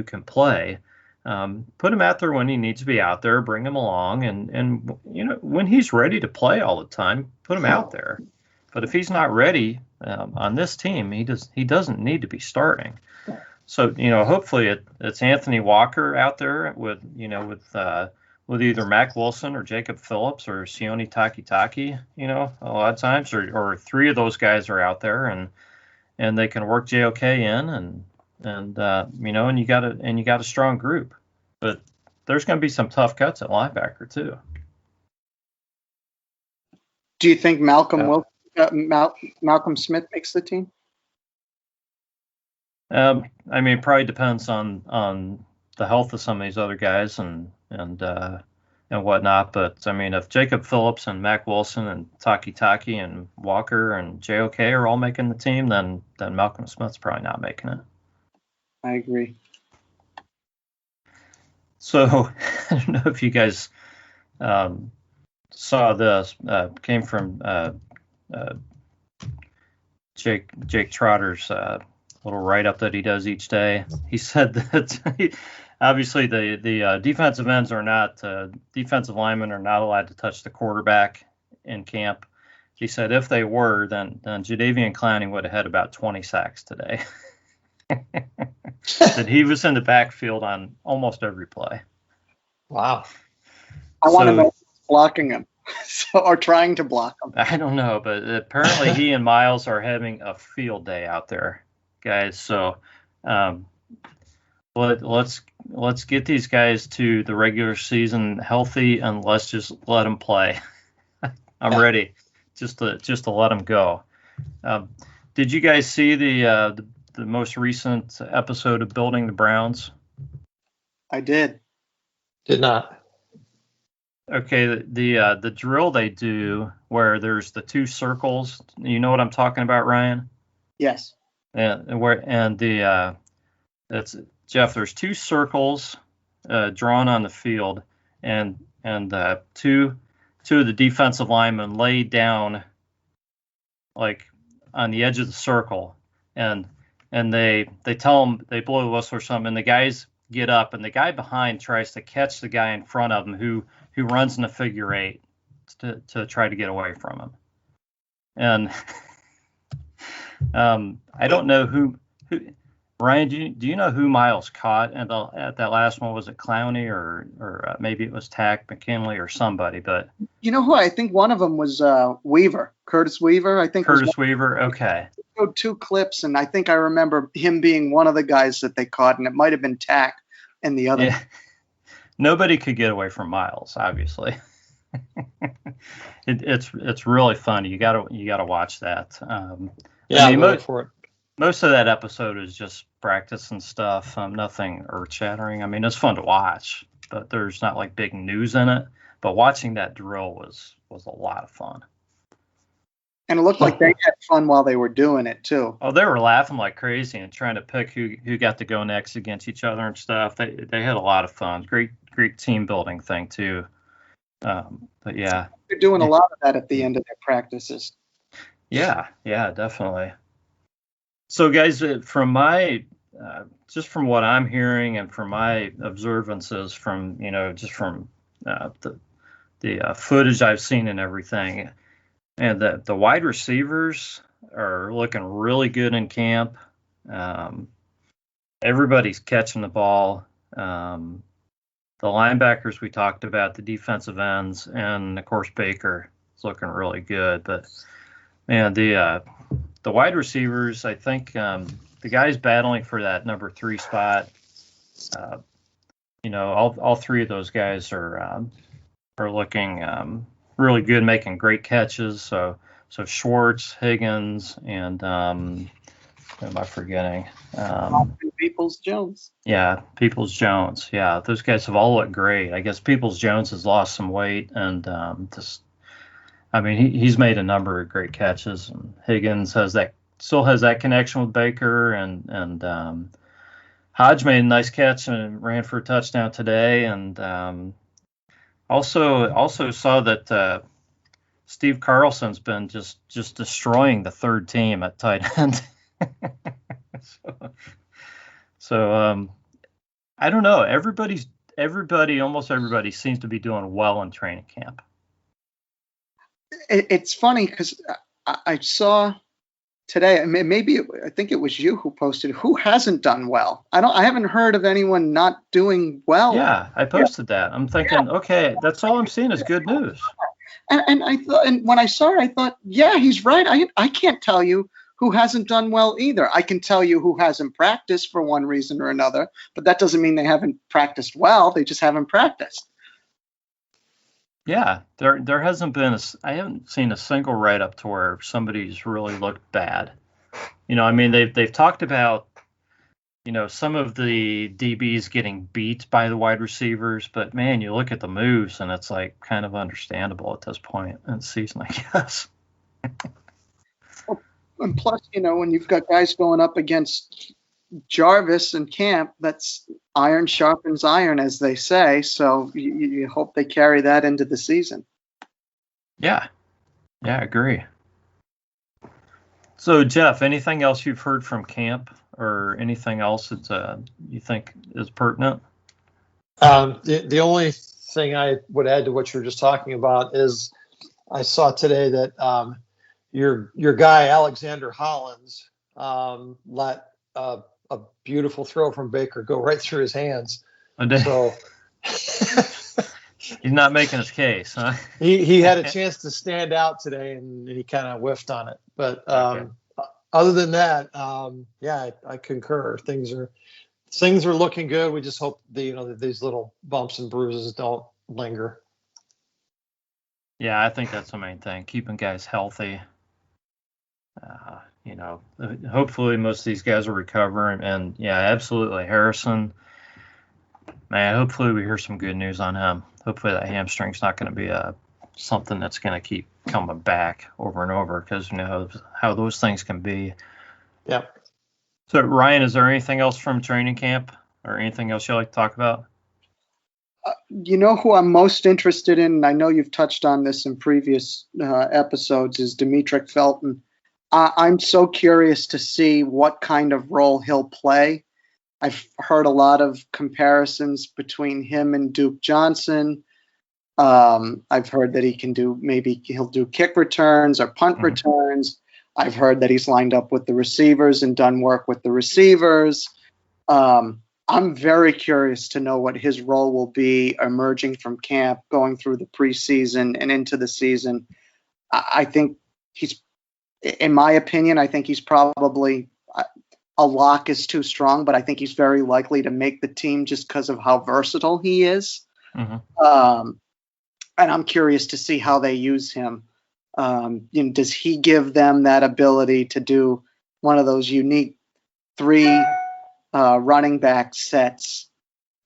can play? Put him out there when he needs to be out there, bring him along, and when he's ready to play all the time, put him out there. But if he's not ready on this team, he doesn't need to be starting. So hopefully it's Anthony Walker out there with either Mac Wilson or Jacob Phillips or Sione Takitaki, a lot of times, or 3 of those guys are out there and they can work JOK in and you got a strong group. But there's going to be some tough cuts at linebacker too. Do you think Malcolm Smith makes the team? It probably depends on the health of some of these other guys and whatnot. But if Jacob Phillips and Mac Wilson and Takitaki and Walker and JOK are all making the team, then Malcolm Smith's probably not making it. I agree. So I don't know if you guys saw this. Came from Jake Trotter's little write-up that he does each day. He said that obviously the defensive ends are not defensive linemen are not allowed to touch the quarterback in camp. He said if they were, then Jadeveon Clowney would have had about 20 sacks today. That he was in the backfield on almost every play. Wow. I want to know who's blocking him or trying to block him. I don't know, but apparently he and Miles are having a field day out there, guys. So let's get these guys to the regular season healthy, and let's just let them play. I'm ready just to let them go. Did you guys see the most recent episode of Building the Browns? I did. Did not. Okay, the drill they do where there's the 2 circles. You know what I'm talking about, Ryan? Yes. That's Jeff. There's 2 circles drawn on the field, and 2 of the defensive linemen lay down like on the edge of the circle, and they tell them, they blow the whistle or something, and the guys get up, and the guy behind tries to catch the guy in front of him who runs in a figure 8 to try to get away from him. And I don't know who Ryan, do you know who Miles caught at that last one? Was it Clowney or maybe it was Tack McKinley or somebody? But you know who? I think one of them was Weaver, Curtis Weaver. I think Curtis Weaver. Okay. 2 clips, and I think I remember him being one of the guys that they caught, and it might have been Tack and the other. Yeah. Nobody could get away from Miles, obviously. It's really funny. You gotta watch that. Look for it. Most of that episode is just practice and stuff. Nothing earth-shattering. It's fun to watch, but there's not like big news in it. But watching that drill was a lot of fun. And it looked like they had fun while they were doing it too. Oh, they were laughing like crazy and trying to pick who got to go next against each other and stuff. They had a lot of fun. Great team building thing too. But yeah, they're doing a lot of that at the end of their practices. Yeah, definitely. So guys, from my just from what I'm hearing and from my observances from just from the footage I've seen and everything, and the wide receivers are looking really good in camp. Everybody's catching the ball. The linebackers we talked about, the defensive ends, and of course Baker is looking really good. But man, the wide receivers, I think the guys battling for that number 3 spot, all three of those guys are looking really good, making great catches. So Schwartz, Higgins, and who am I forgetting? Peoples-Jones. Yeah, Peoples-Jones. Yeah, those guys have all looked great. I guess Peoples-Jones has lost some weight, and he's made a number of great catches. And Higgins still has that connection with Baker, and Hodge made a nice catch and ran for a touchdown today, and also saw that Steve Carlson's been just destroying the third team at tight end. So I don't know. Almost everybody seems to be doing well in training camp. It's funny because I saw today, I think it was you who posted, who hasn't done well. I haven't heard of anyone not doing well. Yeah, I posted that. I'm thinking, okay, that's all I'm seeing is good news. And I thought, and when I saw it, I thought, yeah, he's right. I can't tell you who hasn't done well either. I can tell you who hasn't practiced for one reason or another, but that doesn't mean they haven't practiced well. They just haven't practiced. Yeah, there hasn't been I haven't seen a single write-up to where somebody's really looked bad. They've talked about, some of the DBs getting beat by the wide receivers, but man, you look at the moves and it's like kind of understandable at this point in the season, I guess. And plus, when you've got guys going up against Jarvis and Camp, that's iron sharpens iron, as they say. So you hope they carry that into the season. Yeah, I agree. So, Jeff, anything else you've heard from camp or anything else that you think is pertinent? The only thing I would add to what you were just talking about is I saw today that your guy, Alexander Hollins, let a beautiful throw from Baker go right through his hands. So he's not making his case, huh? He had a chance to stand out today, and he kind of whiffed on it. But other than that, I concur. Things are looking good. We just hope that these little bumps and bruises don't linger. Yeah, I think that's the main thing, keeping guys healthy. Hopefully most of these guys will recover, and yeah, absolutely. Harrison, man, hopefully we hear some good news on him. Hopefully that hamstring's not going to be something that's going to keep coming back over and over, because you know how those things can be. Yeah. So Ryan, is there anything else from training camp or anything else you'd like to talk about? Who I'm most interested in, and I know you've touched on this in previous episodes, is Demetric Felton. I'm so curious to see what kind of role he'll play. I've heard a lot of comparisons between him and Duke Johnson. I've heard that maybe he'll do kick returns or punt returns. I've heard that he's lined up with the receivers and done work with the receivers. I'm very curious to know what his role will be emerging from camp, going through the preseason and into the season. I think in my opinion, I think he's probably a lock is too strong, but I think he's very likely to make the team just because of how versatile he is. And I'm curious to see how they use him. Does he give them that ability to do one of those unique 3 running back sets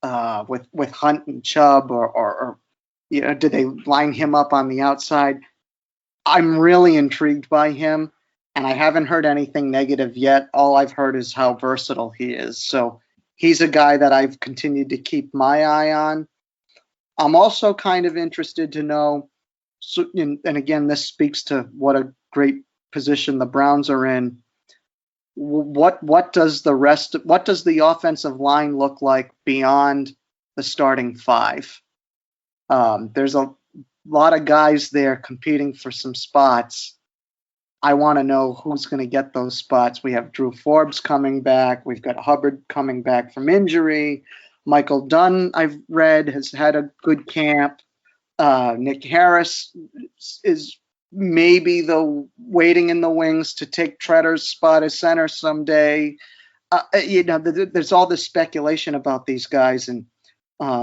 with Hunt and Chubb, or do they line him up on the outside? I'm really intrigued by him, and I haven't heard anything negative yet. All I've heard is how versatile he is. So he's a guy that I've continued to keep my eye on. I'm also kind of interested to know, and again, this speaks to what a great position the Browns are in. What does the offensive line look like beyond the starting five? There's a lot of guys there competing for some spots. I want to know who's going to get those spots. We have Drew Forbes coming back. We've got Hubbard coming back from injury. Michael Dunn, I've read, has had a good camp. Nick Harris is maybe waiting in the wings to take Tretter's spot as center someday. There's all this speculation about these guys, and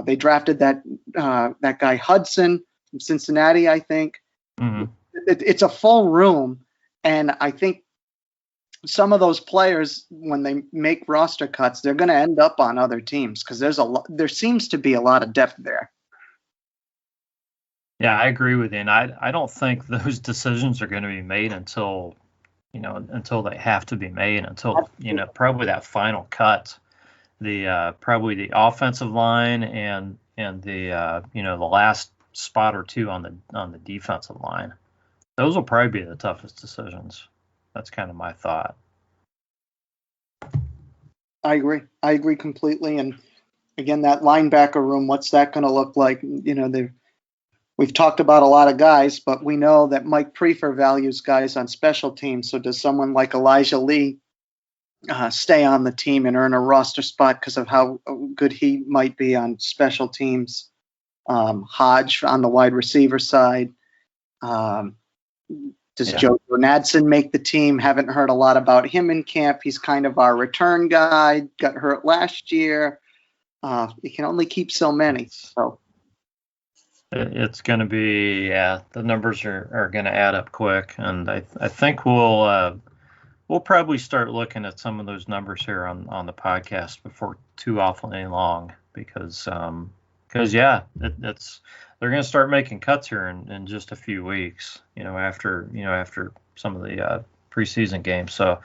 they drafted that guy Hudson from Cincinnati, I think. Mm-hmm. It's a full room, and I think some of those players, when they make roster cuts, they're going to end up on other teams because there seems to be a lot of depth there. Yeah, I agree with you, and I don't think those decisions are going to be made until they have to be made, until probably that final cut, probably the offensive line and the the last spot or two on the defensive line. Those will probably be the toughest decisions. That's kind of my thought. I agree completely. And again, that linebacker room, what's that going to look like? We've talked about a lot of guys, but we know that Mike Prefer values guys on special teams. So does someone like Elijah Lee stay on the team and earn a roster spot because of how good he might be on special teams? Hodge on the wide receiver side. Does Joe Nadson make the team? Haven't heard a lot about him in camp. He's kind of our return guy. Got hurt last year. You can only keep so many. So it's going to be, the numbers are going to add up quick, and I think we'll probably start looking at some of those numbers here on the podcast before too awfully long, because they're going to start making cuts here in just a few weeks, after some of the preseason games. So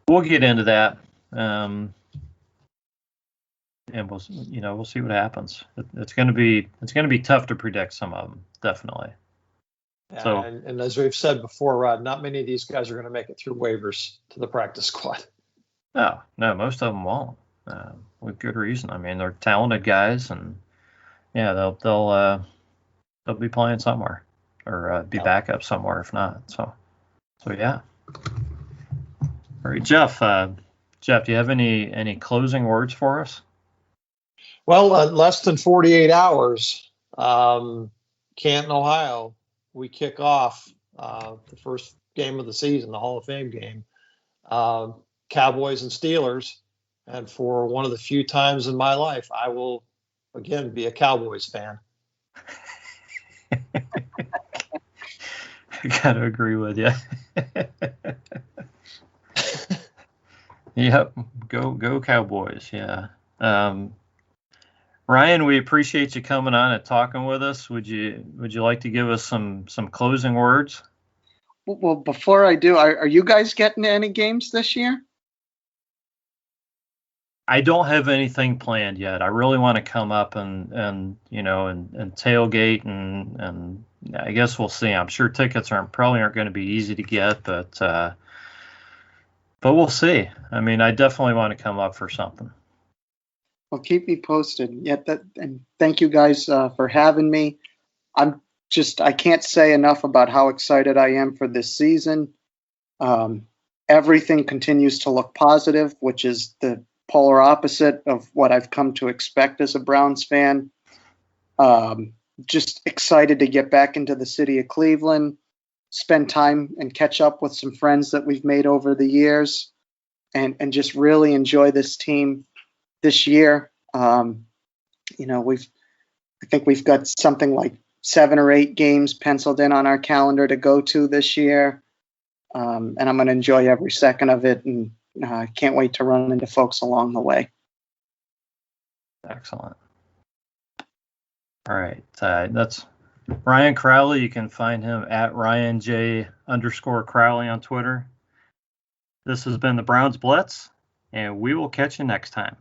we'll get into that, and we'll see what happens. It's going to be tough to predict some of them, definitely. Yeah, so, and as we've said before, Rod, not many of these guys are going to make it through waivers to the practice squad. No, most of them won't, with good reason. I mean, they're talented guys, and they'll be playing somewhere, or be back up somewhere if not. So yeah. All right, Jeff, do you have any closing words for us? Well, less than 48 hours, Canton, Ohio, we kick off the first game of the season, the Hall of Fame game, Cowboys and Steelers. And for one of the few times in my life, I will, again, be a Cowboys fan. I got to agree with you. Yep, go Cowboys, yeah. Ryan, we appreciate you coming on and talking with us. Would you like to give us some closing words? Well, before I do, are you guys getting any games this year? I don't have anything planned yet. I really want to come up and tailgate and I guess we'll see. I'm sure tickets probably aren't going to be easy to get, but we'll see. I mean, I definitely want to come up for something. Well, keep me posted. And thank you guys for having me. I can't say enough about how excited I am for this season. Everything continues to look positive, which is the polar opposite of what I've come to expect as a Browns fan. Just excited to get back into the city of Cleveland, spend time and catch up with some friends that we've made over the years, and just really enjoy this team this year. I think we've got something like 7 or 8 games penciled in on our calendar to go to this year. And I'm going to enjoy every second of it. And I can't wait to run into folks along the way. Excellent. All right. That's Ryan Crowley, you can find him at RyanJ_Crowley on Twitter. This has been the Browns Blitz, and we will catch you next time.